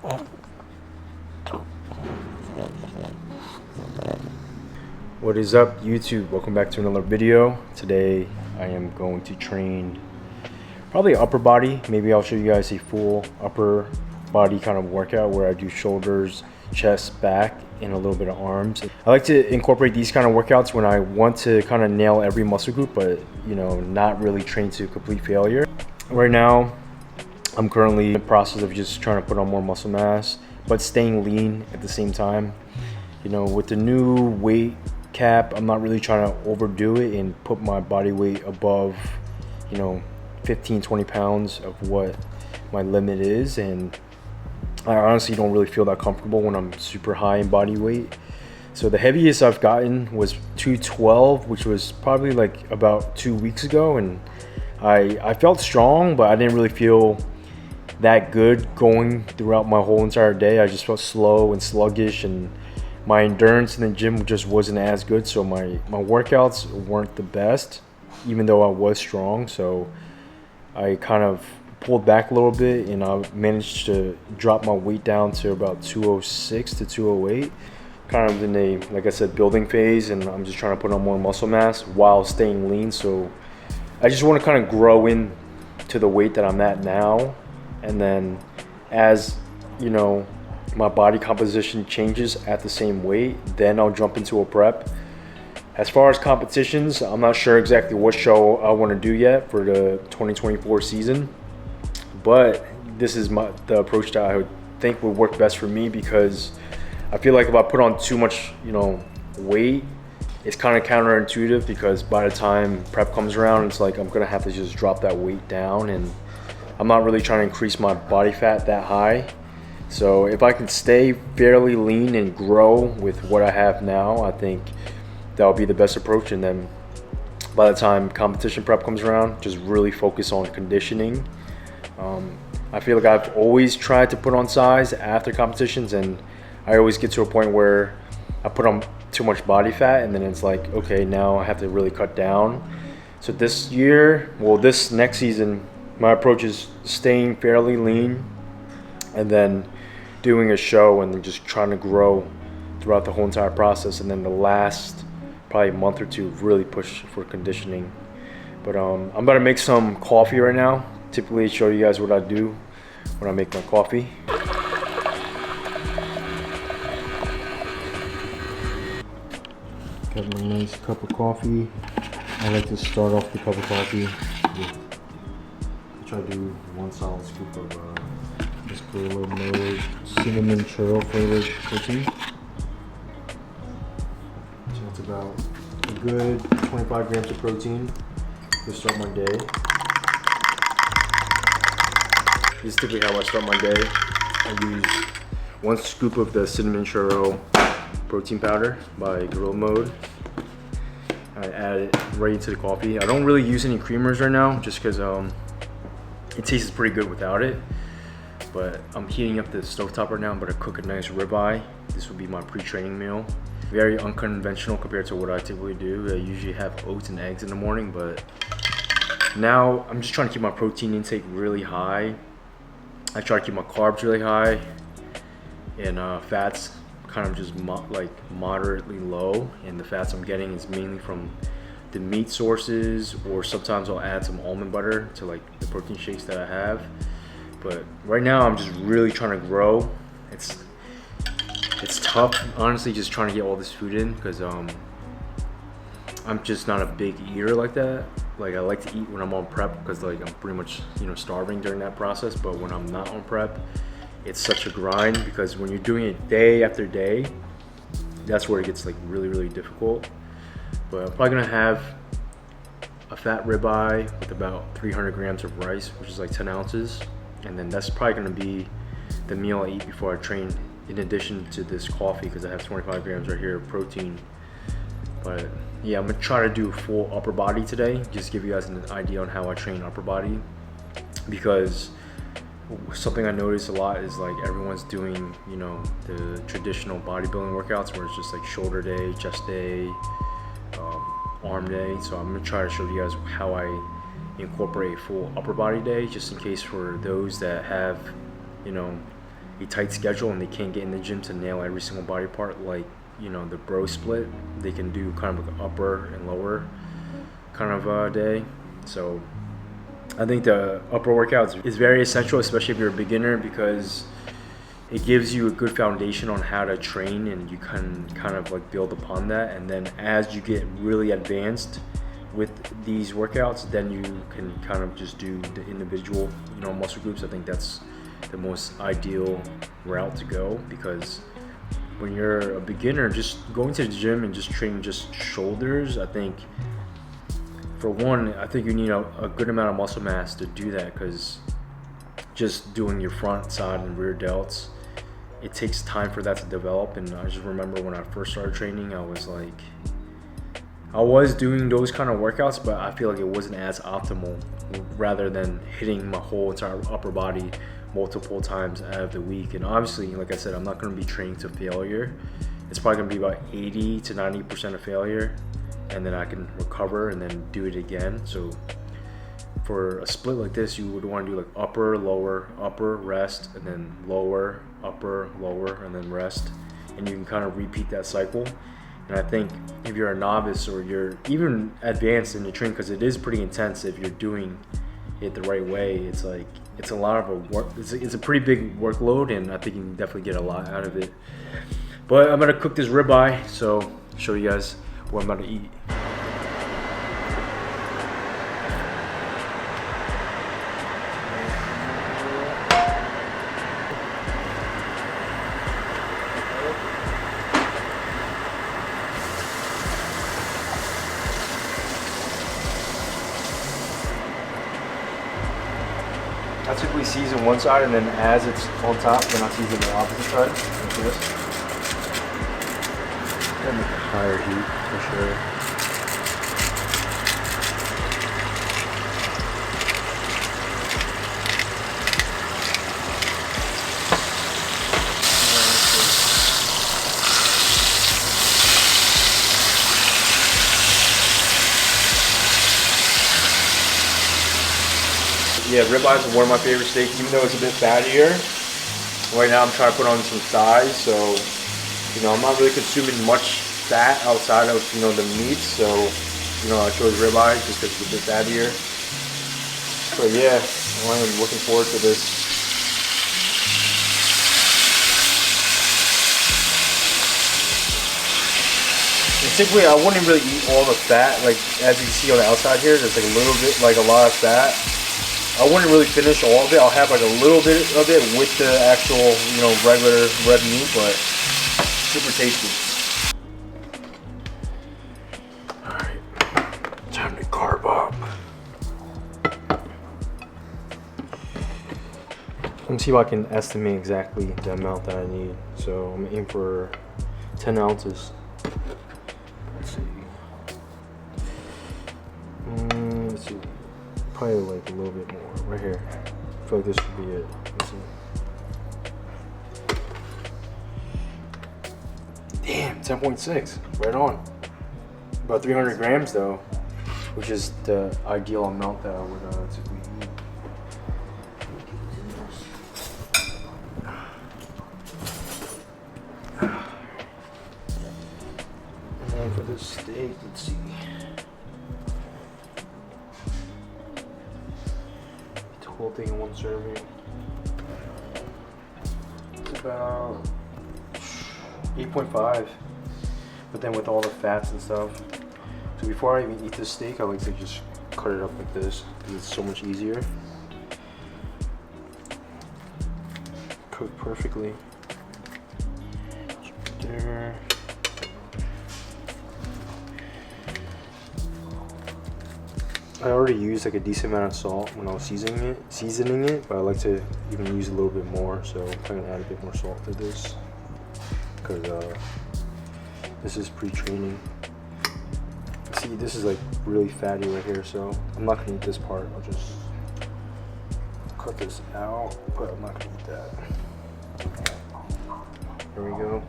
What is up, YouTube? Welcome back to another video. Today I am going to train probably upper body. Maybe I'll show you guys a full upper body kind of workout where I do shoulders, chest, back, and a little bit of arms. I like to incorporate these kind of workouts when I want to kind of nail every muscle group, but you know, not really train to complete failure. Right now I'm currently in the process of just trying to put on more muscle mass, but staying lean at the same time. You know, with the new weight cap, I'm not really trying to overdo it and put my body weight above, you know, 15-20 pounds of what my limit is. And I honestly don't really feel that comfortable when I'm super high in body weight. So the heaviest I've gotten was 212, which was probably like about 2 weeks ago, and I felt strong, but I didn't really feel that good going throughout my whole entire day. I just felt slow and sluggish, and my endurance in the gym just wasn't as good, so my workouts weren't the best, even though I was strong. So I kind of pulled back a little bit, and I managed to drop my weight down to about 206 to 208. Kind of in a, like I said, building phase, and I'm just trying to put on more muscle mass while staying lean. So I just want to kind of grow in to the weight that I'm at now, and then as you know, my body composition changes at the same weight, then I'll jump into a prep. As far as competitions, I'm not sure exactly what show I want to do yet for the 2024 season, but this is the approach that I would think would work best for me, because I feel like if I put on too much, you know, weight, it's kind of counterintuitive, because by the time prep comes around, it's like I'm gonna have to just drop that weight down, and I'm not really trying to increase my body fat that high. So if I can stay fairly lean and grow with what I have now, I think that'll be the best approach. And then by the time competition prep comes around, just really focus on conditioning. I feel like I've always tried to put on size after competitions, and I always get to a point where I put on too much body fat, and then it's like, okay, now I have to really cut down. So this year, well, this next season, my approach is staying fairly lean, and then doing a show, and then just trying to grow throughout the whole entire process, and then the last probably month or two really push for conditioning. But I'm about to make some coffee right now. Typically show you guys what I do when I make my coffee. Got my nice cup of coffee. I like to start off the cup of coffee with, I try to do 1 solid scoop of this little mode cinnamon churro flavored protein. So that's about a good 25 grams of protein to start my day. This is typically how I start my day. I use 1 scoop of the cinnamon churro protein powder by Gorilla Mode. I add it right into the coffee. I don't really use any creamers right now, just because it tastes pretty good without it. But I'm heating up the stovetop right now. I'm gonna cook a nice ribeye. This will be my pre-training meal. Very unconventional compared to what I typically do. I usually have oats and eggs in the morning, but now I'm just trying to keep my protein intake really high. I try to keep my carbs really high, and fats kind of just moderately low. And the fats I'm getting is mainly from the meat sources, or sometimes I'll add some almond butter to like the protein shakes that I have. But right now I'm just really trying to grow. It's tough, honestly, just trying to get all this food in, because I'm just not a big eater like that. Like, I like to eat when I'm on prep, because like I'm pretty much, you know, starving during that process. But when I'm not on prep, it's such a grind, because when you're doing it day after day, that's where it gets like really difficult. But I'm probably gonna have a fat ribeye with about 300 grams of rice, which is like 10 ounces. And then that's probably gonna be the meal I eat before I train, in addition to this coffee, because I have 25 grams right here of protein. But yeah, I'm gonna try to do full upper body today, just give you guys an idea on how I train upper body, because something I notice a lot is like everyone's doing, you know, the traditional bodybuilding workouts where it's just like shoulder day, chest day, arm day. So I'm gonna try to show you guys how I incorporate a full upper body day, just in case for those that have, you know, a tight schedule and they can't get in the gym to nail every single body part, like, you know, the bro split, they can do kind of like an upper and lower kind of day. So I think the upper workouts is very essential, especially if you're a beginner, because it gives you a good foundation on how to train, and you can kind of like build upon that. And then as you get really advanced with these workouts, then you can kind of just do the individual, you know, muscle groups. I think that's the most ideal route to go, because when you're a beginner, just going to the gym and just training just shoulders, I think for one, I think you need a good amount of muscle mass to do that, because just doing your front, side, and rear delts, it takes time for that to develop. And I just remember when I first started training, I was doing those kind of workouts, but I feel like it wasn't as optimal, rather than hitting my whole entire upper body multiple times out of the week. And obviously, like I said, I'm not going to be training to failure. It's probably going to be about 80 to 90% of failure, and then I can recover and then do it again. So for a split like this, you would want to do like upper, lower, upper, rest, and then lower, upper, lower, and then rest. And you can kind of repeat that cycle. And I think if you're a novice or you're even advanced in the training, because it is pretty intense if you're doing it the right way, it's like, it's a lot of a work, it's a pretty big workload, and I think you can definitely get a lot out of it. But I'm gonna cook this ribeye, so show you guys what I'm about to eat. I typically season one side, and then as it's on top, then I season the opposite side, like this. Gotta make a higher heat for sure. Yeah, ribeye is one of my favorite steaks, even though it's a bit fattier. Right now I'm trying to put on some thighs, so, you know, I'm not really consuming much fat outside of, you know, the meat. So, you know, I chose ribeye just because it's a bit fattier. But yeah, I'm looking forward to this. And typically I wouldn't really eat all the fat, like as you can see on the outside here, there's like a little bit, like a lot of fat. I wouldn't really finish all of it. I'll have like a little bit of it with the actual, you know, regular red meat, but super tasty. Alright, time to carb up. Let me see if I can estimate exactly the amount that I need. So I'm aiming for 10 ounces. Let's see. Let's see. Probably like a little bit more right here. I feel like this would be it. Let's see. Damn, 10.6, right on. About 300 grams though, which is the ideal amount that I would typically eat. And then for this steak, let's see. Whole thing in one serving. It's about 8.5, but then with all the fats and stuff. So before I even eat this steak, I like to just cut it up like this because it's so much easier. Cooked perfectly. Right there. I already used like a decent amount of salt when I was seasoning it, but I like to even use a little bit more. So I'm gonna add a bit more salt to this because this is pre-training. See, this is like really fatty right here, so I'm not gonna eat this part. I'll just cut this out, but I'm not gonna eat that. There we go.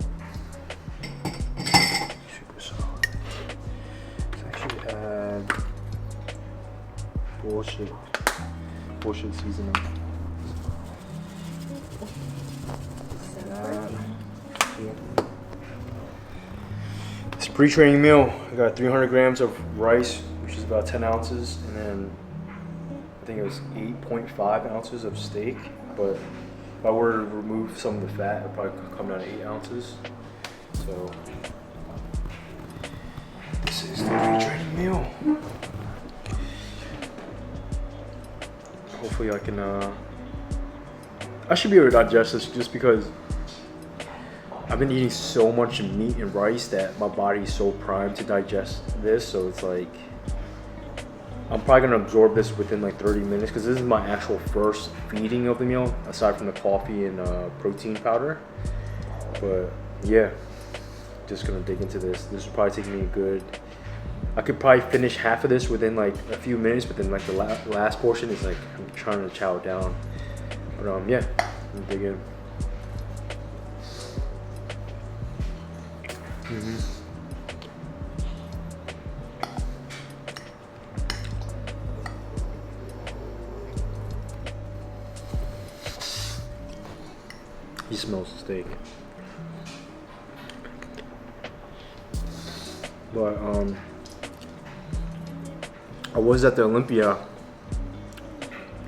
Super solid. Let's actually add bullshit seasoning. fool. It's a pre-training meal. I got 300 grams of rice, which is about 10 ounces, and then I think it was 8.5 ounces of steak. But if I were to remove some of the fat, it'd probably come down to 8 ounces. So this is the pre-training meal. Hopefully I can, I should be able to digest this just because I've been eating so much meat and rice that my body is so primed to digest this. So it's like, I'm probably gonna absorb this within like 30 minutes because this is my actual first feeding of the meal, aside from the coffee and protein powder. But yeah, just gonna dig into this. This will probably take me a good, I could probably finish half of this within like a few minutes, but then like the last portion is like, I'm trying to chow it down. But yeah, I'm dig in. He smells the steak. But I was at the Olympia,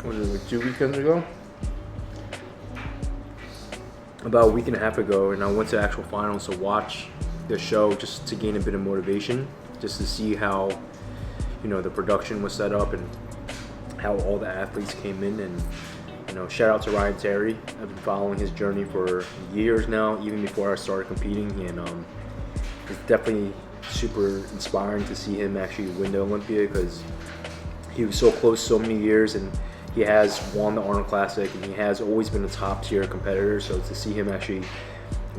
what was it, like 2 weekends ago? About a week and a half ago, and I went to actual finals to watch the show just to gain a bit of motivation, just to see how, you know, the production was set up and how all the athletes came in. And you know, shout out to Ryan Terry. I've been following his journey for years now, even before I started competing, and it's definitely super inspiring to see him actually win the Olympia, because he was so close so many years, and he has won the Arnold Classic, and he has always been a top tier competitor. So to see him actually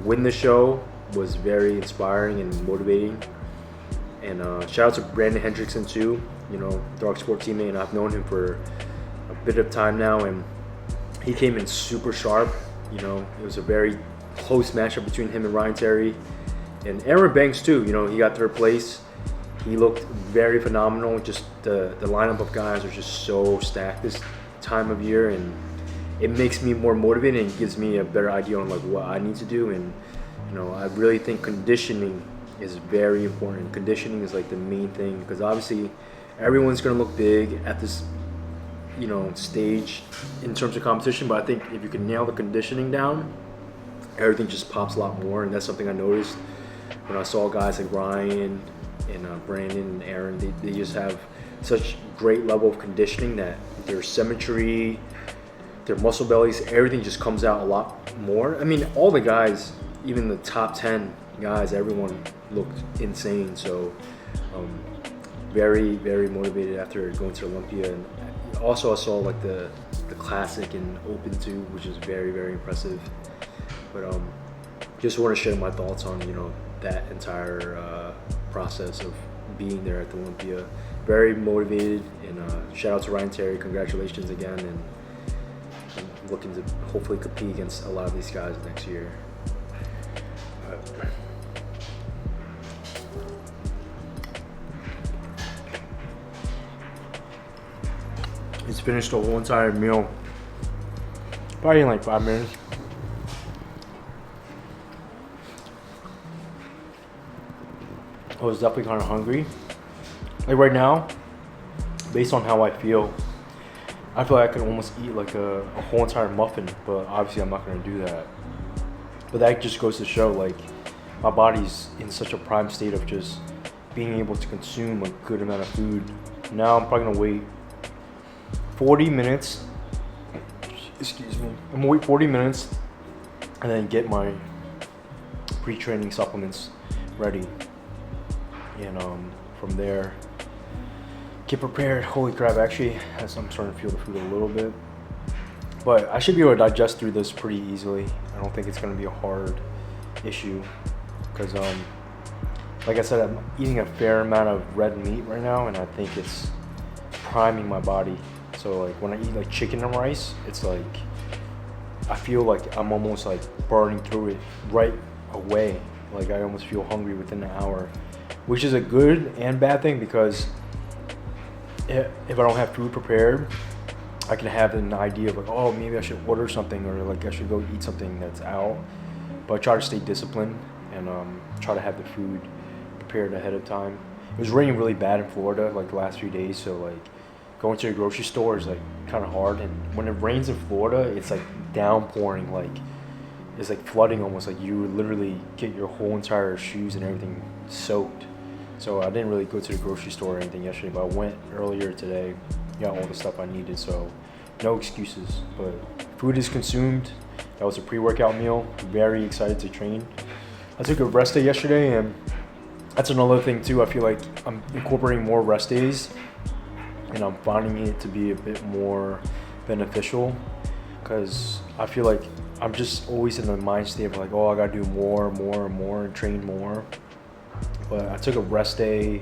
win the show was very inspiring and motivating. And shout out to Brandon Hendrickson too, you know, Dark Sport teammate, and I've known him for a bit of time now, and he came in super sharp. You know, it was a very close matchup between him and Ryan Terry. And Aaron Banks too, you know, he got third place. He looked very phenomenal. Just the lineup of guys are just so stacked this time of year, and it makes me more motivated and gives me a better idea on like what I need to do. And you know, I really think conditioning is very important. Conditioning is like the main thing, because obviously everyone's gonna look big at this, you know, stage in terms of competition. But I think if you can nail the conditioning down, everything just pops a lot more. And that's something I noticed when I saw guys like Ryan and Brandon and Aaron. They just have such great level of conditioning that their symmetry, their muscle bellies, everything just comes out a lot more. I mean, all the guys, even the top 10 guys, everyone looked insane. So very, very motivated after going to Olympia. And also I saw like the classic and open too, which is very, very impressive. But just want to share my thoughts on, you know, that entire process of being there at the Olympia. Very motivated, and shout out to Ryan Terry. Congratulations again, and I'm looking to hopefully compete against a lot of these guys next year. It's finished the whole entire meal. Probably in like 5 minutes. I was definitely kind of hungry. Like right now, based on how I feel like I could almost eat like a whole entire muffin, but obviously I'm not going to do that. But that just goes to show like my body's in such a prime state of just being able to consume a good amount of food. Now I'm probably going to wait 40 minutes. Excuse me. I'm going to wait 40 minutes and then get my pre-training supplements ready. And from there, get prepared. Holy crap, actually, I'm starting to feel the food a little bit. But I should be able to digest through this pretty easily. I don't think it's going to be a hard issue. Because, like I said, I'm eating a fair amount of red meat right now, and I think it's priming my body. So, like, when I eat, like, chicken and rice, it's like, I feel like I'm almost, like, burning through it right away. Like, I almost feel hungry within an hour. Which is a good and bad thing, because if I don't have food prepared, I can have an idea of like, oh, maybe I should order something, or like I should go eat something that's out. but I try to stay disciplined and try to have the food prepared ahead of time. It was raining really bad in Florida like the last few days, so like going to the grocery store is like kind of hard. And when it rains in Florida, it's like downpouring, like it's like flooding almost. Like you would literally get your whole entire shoes and everything soaked. So I didn't really go to the grocery store or anything yesterday, but I went earlier today, got all the stuff I needed, so no excuses. But food is consumed. That was a pre-workout meal. Very excited to train. I took a rest day yesterday, and that's another thing too. I feel like I'm incorporating more rest days, and I'm finding it to be a bit more beneficial, because I feel like I'm just always in the mind state of like, oh, I gotta do more and train more. But I took a rest day,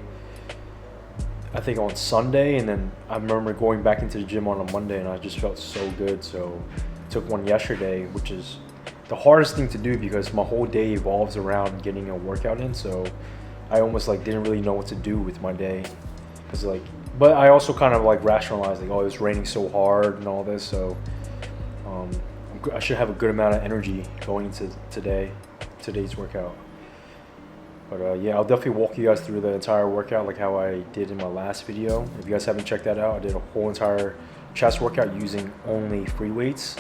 I think on Sunday, and then I remember going back into the gym on a Monday, and I just felt so good. So I took one yesterday, which is the hardest thing to do because my whole day evolves around getting a workout in. So I almost like didn't really know what to do with my day, because like, but I also kind of like rationalized like, oh, it's raining so hard and all this, so I should have a good amount of energy going into today's workout. But yeah, I'll definitely walk you guys through the entire workout like how I did in my last video. If you guys haven't checked that out, I did a whole entire chest workout using only free weights.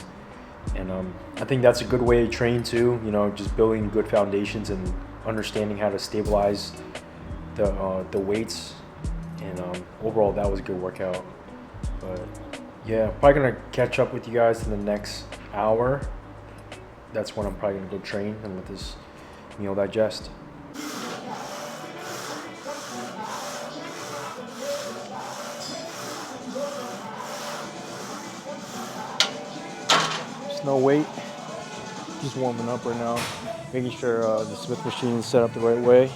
And I think that's a good way to train too, you know, just building good foundations and understanding how to stabilize the weights. And overall, that was a good workout. But yeah, probably gonna catch up with you guys in the next hour. That's when I'm probably gonna go train and let this meal digest. No weight, just warming up right now, making sure the Smith machine is set up the right way.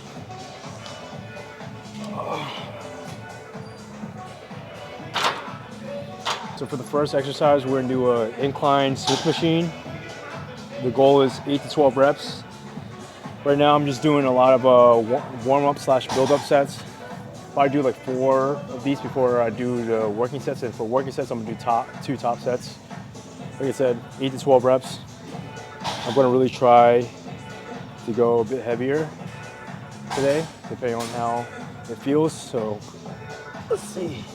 So for the first exercise, we're gonna do an incline Smith machine. The goal is 8 to 12 reps. Right now I'm just doing a lot of warm-up / build-up sets. Probably do like 4 of these before I do the working sets, and for working sets I'm gonna do 2 top sets. Like I said, 8 to 12 reps. I'm going to really try to go a bit heavier today, depending on how it feels. So let's see.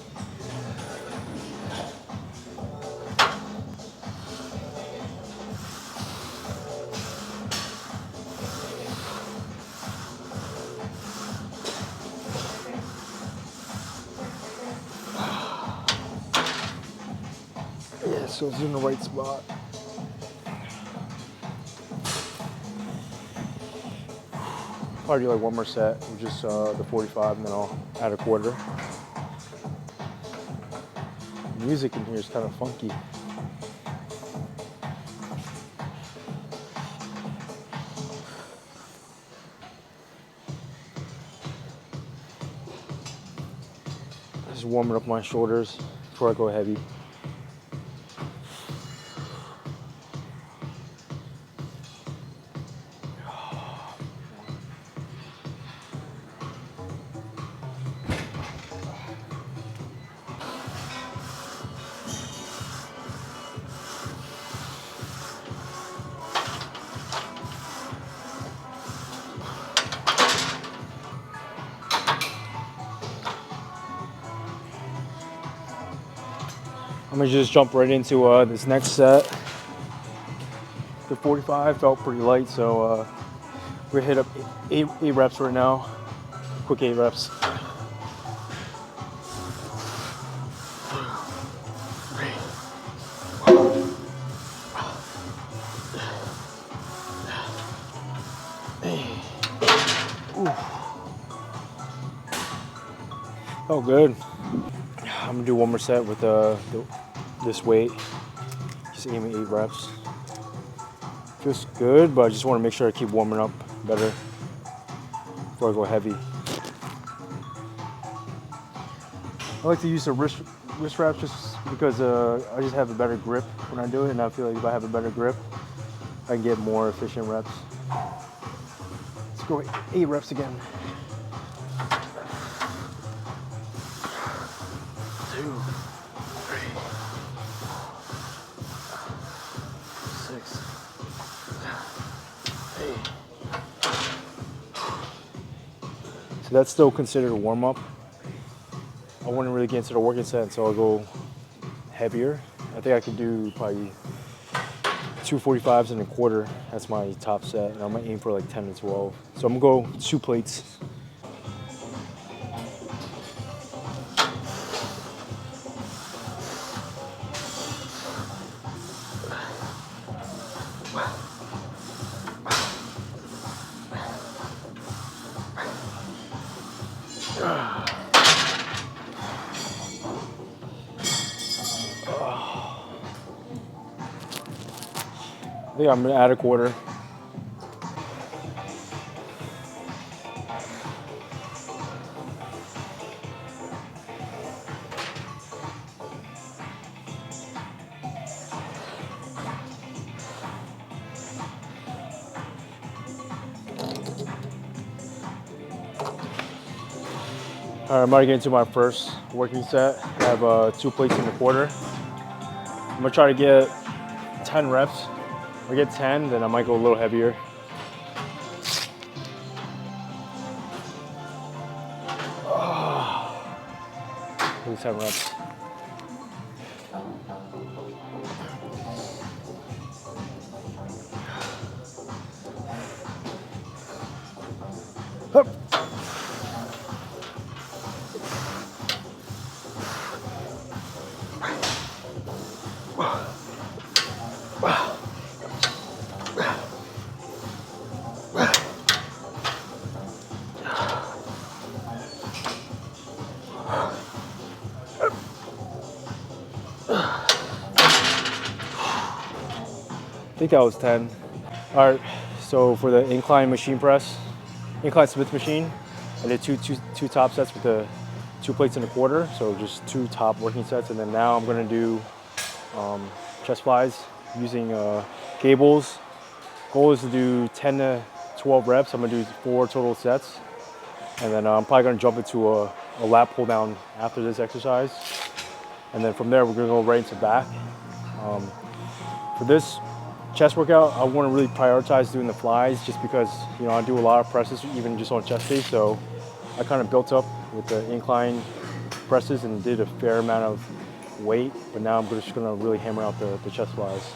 Yeah, so it's in the right spot. Probably do like one more set, which is the 45, and then I'll add a quarter. The music in here is kind of funky. Just warming up my shoulders before I go heavy. I'm gonna just jump right into this next set. The 45 felt pretty light, so we're gonna hit up 8 reps right now. Quick 8 reps. Oh, good. I'm gonna do one more set with this weight. Just aim at 8 reps. Feels good, but I just want to make sure I keep warming up better before I go heavy. I like to use the wrist wraps just because I just have a better grip when I do it, and I feel like if I have a better grip, I can get more efficient reps. Let's go 8 reps again. 2, 3, 6, 7, 8. So that's still considered a warm-up. I wouldn't really get into the working set, so I'll go heavier. I think I could do probably 245s and a quarter. That's my top set, and I'm gonna aim for like 10 to 12. So I'm gonna go 2 plates. I think I'm gonna add a quarter. All right, I'm about to get into my first working set. I have 2 plates and a quarter. I'm gonna try to get 10 reps. If I get 10, then I might go a little heavier. At least 10 reps. Hup. I think that was 10. All right, so for the incline machine press, incline Smith machine, I did two top sets with the 2 plates and a quarter, so just 2 top working sets, and then now I'm gonna do chest flies using cables. Goal is to do 10 to 12 reps. I'm gonna do 4 total sets, and then I'm probably gonna jump into a lat pull down after this exercise, and then from there we're gonna go right into back. For this chest workout, I want to really prioritize doing the flies just because, you know, I do a lot of presses even just on chest day, so I kind of built up with the incline presses and did a fair amount of weight, but now I'm just going to really hammer out the chest flies.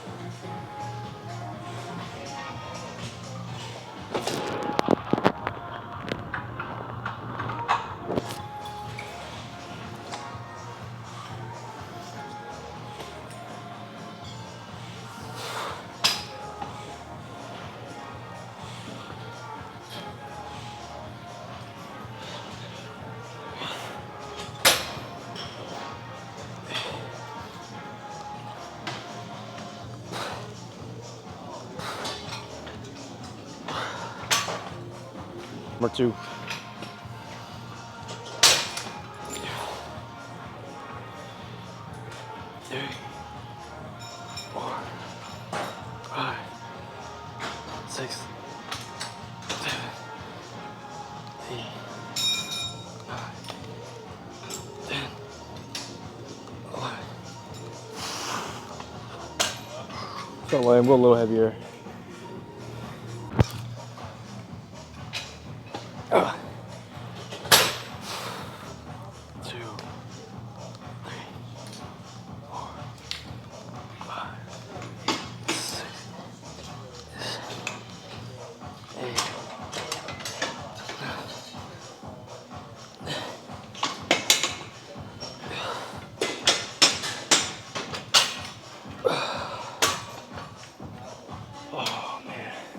Number 2. So I'm a little heavier.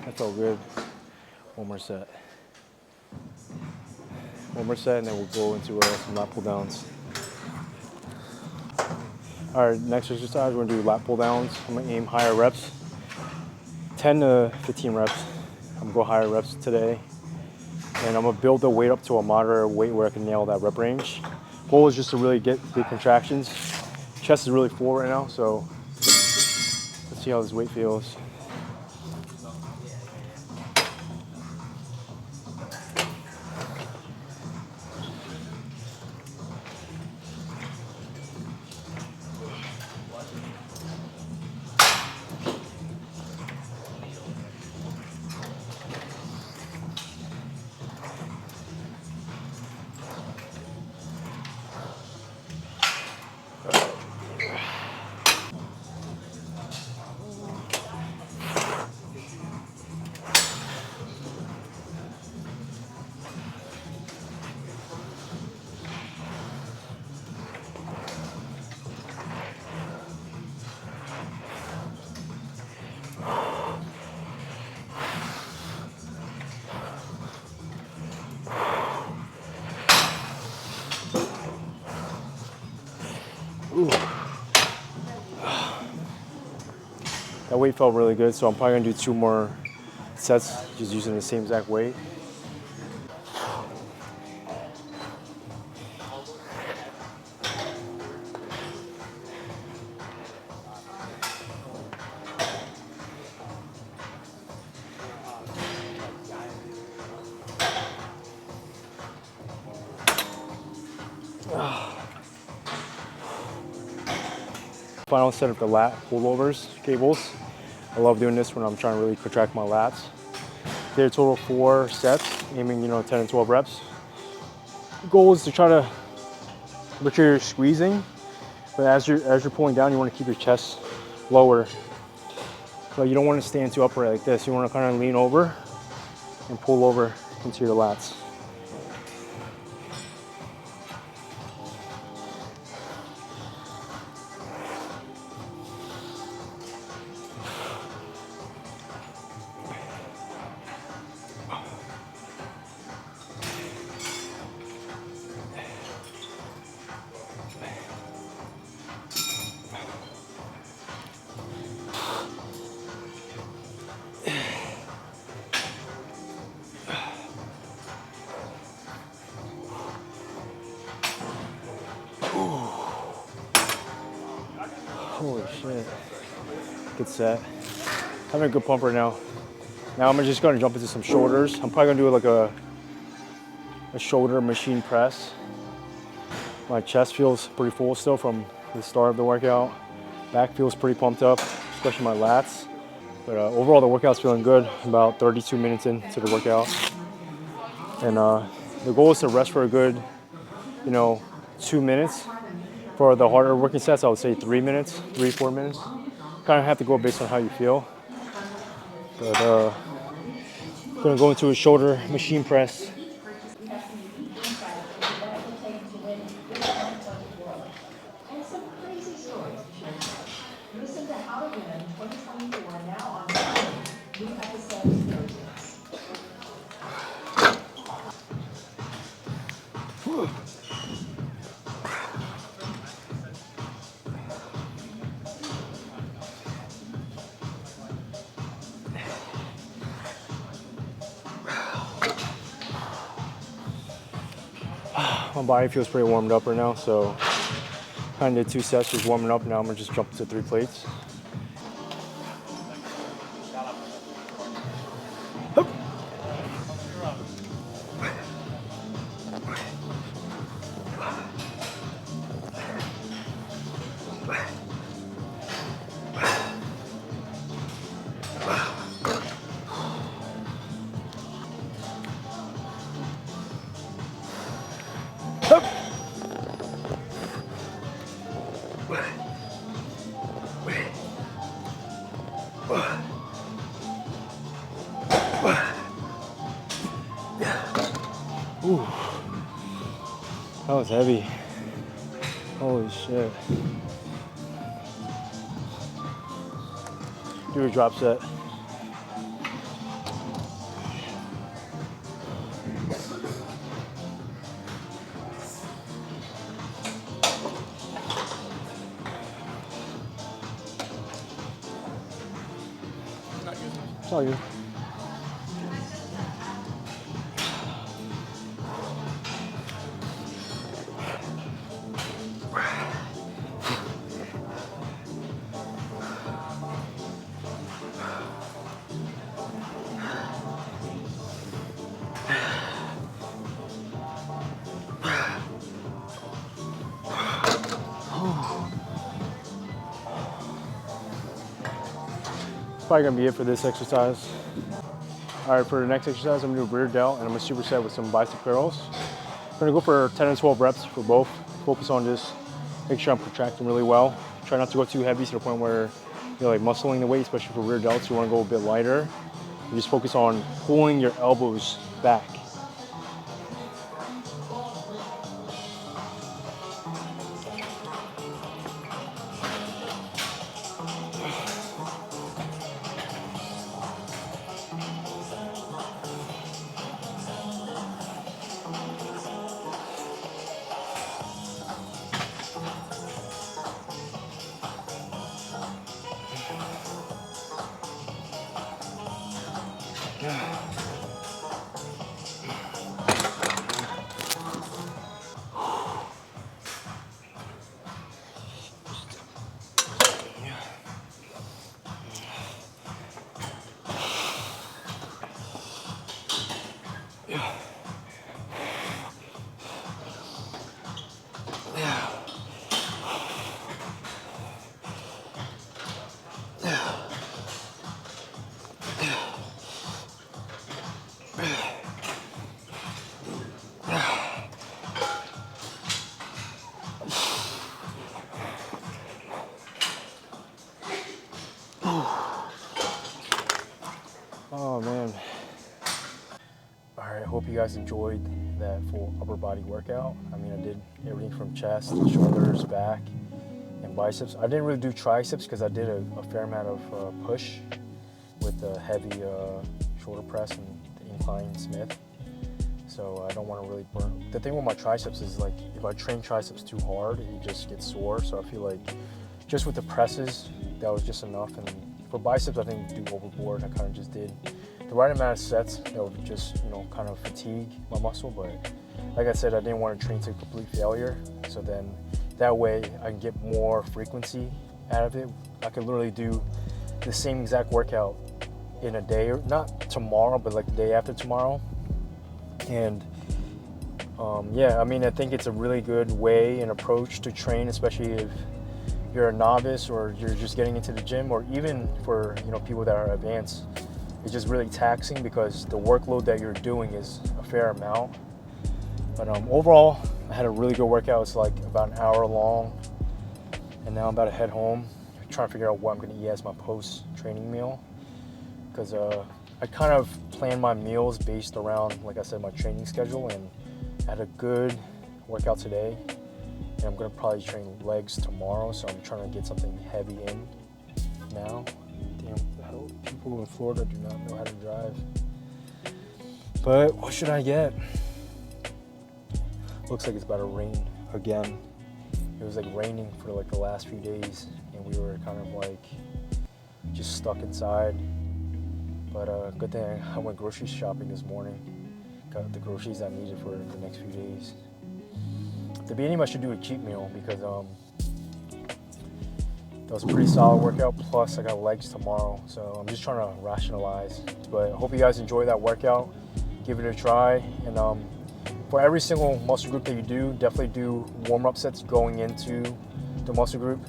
That felt good. One more set. One more set, and then we'll go into some lat pull downs. All right, next exercise, we're gonna do lat pull downs. I'm gonna aim higher reps, 10 to 15 reps. I'm gonna go higher reps today. And I'm gonna build the weight up to a moderate weight where I can nail that rep range. Goal is just to really get the contractions. Chest is really full right now, so let's see how this weight feels. That weight felt really good, so I'm probably gonna do 2 more sets just using the same exact weight. Final set of the lat pullovers cables. I love doing this when I'm trying to really contract my lats. Did a total of 4 sets, aiming 10 and 12 reps. The goal is to try to make sure you're squeezing, but as you're pulling down, you want to keep your chest lower. So you don't want to stand too upright like this. You want to kind of lean over and pull over into your lats. Holy shit. Good set. Having a good pump right now. Now I'm just gonna jump into some shoulders. I'm probably gonna do like a shoulder machine press. My chest feels pretty full still from the start of the workout. Back feels pretty pumped up, especially my lats. But overall the workout's feeling good. About 32 minutes into the workout. And the goal is to rest for a good, 2 minutes. For the harder working sets, I would say 3 minutes, 3-4 minutes. Kind of have to go based on how you feel. But I'm gonna go into a shoulder machine press. My body feels pretty warmed up right now, so kind of did 2 sets just warming up. Now I'm gonna just jump to 3 plates. Ooh, that was heavy. Holy shit. Do a drop set. It's all good. Probably gonna be it for this exercise. All right, for the next exercise, I'm gonna do a rear delt and I'm gonna superset with some bicep curls. I'm gonna go for 10 and 12 reps for both. Focus on just make sure I'm contracting really well. Try not to go too heavy to the point where you're like muscling the weight, especially for rear delts. You wanna go a bit lighter. You just focus on pulling your elbows back. Oh man. Alright, I hope you guys enjoyed that full upper body workout. I mean, I did everything from chest, shoulders, back, and biceps. I didn't really do triceps because I did a fair amount of push with the heavy shoulder press and the incline Smith. So I don't want to really burn. The thing with my triceps is like if I train triceps too hard, it just gets sore. So I feel like just with the presses, that was just enough. And for biceps, I didn't do overboard. I kind of just did the right amount of sets that would just, you know, kind of fatigue my muscle. But like I said, I didn't want to train to complete failure. So then that way I can get more frequency out of it. I could literally do the same exact workout in a day, or not tomorrow, but like the day after tomorrow. And yeah, I mean, I think it's a really good way and approach to train, especially if you're a novice or you're just getting into the gym, or even for, you know, people that are advanced. It's just really taxing because the workload that you're doing is a fair amount. But overall, I had a really good workout. It's like about an hour long, and now I'm about to head home, trying to figure out what I'm going to eat as my post-training meal, because I kind of plan my meals based around, like I said, my training schedule, and I had a good workout today, and I'm going to probably train legs tomorrow, so I'm trying to get something heavy in now. Damn, the hell, people in Florida do not know how to drive. But what should I get? Looks like it's about to rain again. It was like raining for like the last few days, and we were kind of like just stuck inside. But good thing I went grocery shopping this morning. Got the groceries I needed for the next few days. At the beginning, I should do a cheat meal because that was a pretty solid workout. Plus, I got legs tomorrow, so I'm just trying to rationalize. But I hope you guys enjoy that workout. Give it a try, and for every single muscle group that you do, definitely do warm-up sets going into the muscle group.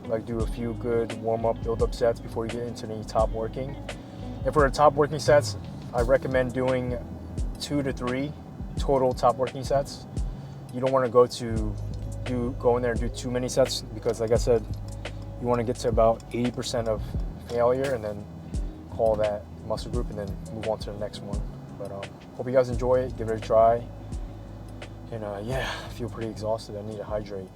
Like do a few good warm-up, build-up sets before you get into the top working. And for the top working sets, I recommend doing 2 to 3 total top working sets. You don't want to go in there and do too many sets because, like I said, you want to get to about 80% of failure and then call that muscle group and then move on to the next one. But hope you guys enjoy it. Give it a try. And yeah, I feel pretty exhausted. I need to hydrate.